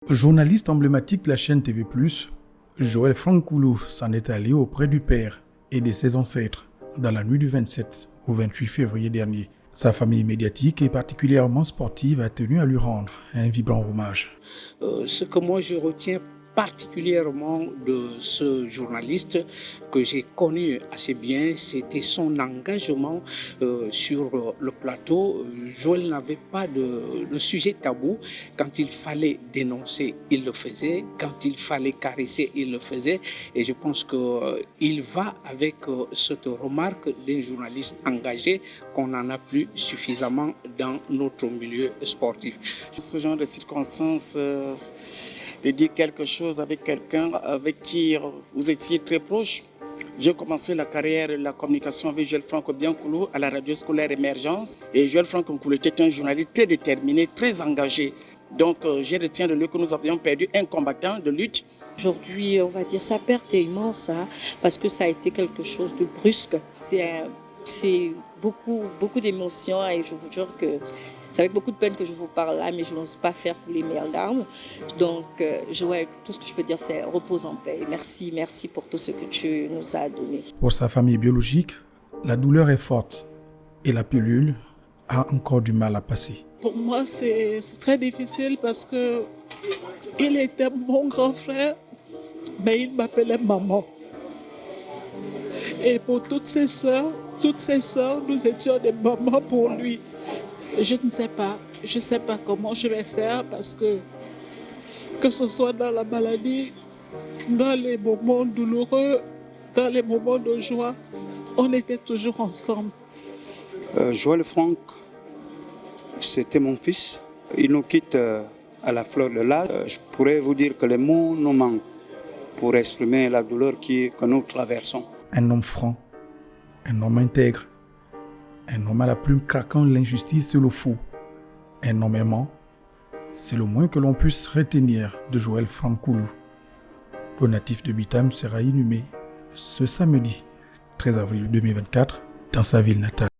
Journaliste emblématique de la chaîne TV+, Joël Franck-Koulou s'en est allé auprès du père et de ses ancêtres dans la nuit du 27 au 28 février dernier. Sa famille médiatique et particulièrement sportive a tenu à lui rendre un vibrant hommage. Ce que moi je retiens particulièrement de ce journaliste que j'ai connu assez bien, c'était son engagement sur le plateau. Joël n'avait pas de sujet tabou. Quand il fallait dénoncer, il le faisait. Quand il fallait caresser, il le faisait. Et je pense qu'il va avec cette remarque d'un journaliste engagé qu'on n'en a plus suffisamment dans notre milieu sportif. Ce genre de circonstances, de dire quelque chose avec quelqu'un avec qui vous étiez très proche. J'ai commencé la carrière de la communication avec Joël Franck-Koulou à la radio scolaire Émergence. Et Joël Franck-Koulou était un journaliste très déterminé, très engagé. Donc je retiens de lui que nous avions perdu un combattant de lutte. Aujourd'hui, on va dire sa perte est immense, parce que ça a été quelque chose de brusque. C'est beaucoup d'émotions et je vous jure que c'est avec beaucoup de peine que je vous parle là, mais je n'ose pas faire couler mes larmes. Donc, tout ce que je peux dire, c'est repose en paix. Merci pour tout ce que tu nous as donné. Pour sa famille biologique, la douleur est forte et la pilule a encore du mal à passer. Pour moi, c'est très difficile parce que il était mon grand frère, mais il m'appelait maman. Et pour toutes ses sœurs, nous étions des mamans pour lui. Je ne sais pas comment je vais faire parce que ce soit dans la maladie, dans les moments douloureux, dans les moments de joie, on était toujours ensemble. Joël Franck, c'était mon fils. Il nous quitte à la fleur de l'âge. Je pourrais vous dire que les mots nous manquent pour exprimer la douleur que nous traversons. Un homme franc, un homme intègre, un homme à la plume craquant l'injustice et le faux, un homme aimant, c'est le moins que l'on puisse retenir de Joël Franck-Koulou. Le natif de Bitam sera inhumé ce samedi 13 avril 2024 dans sa ville natale.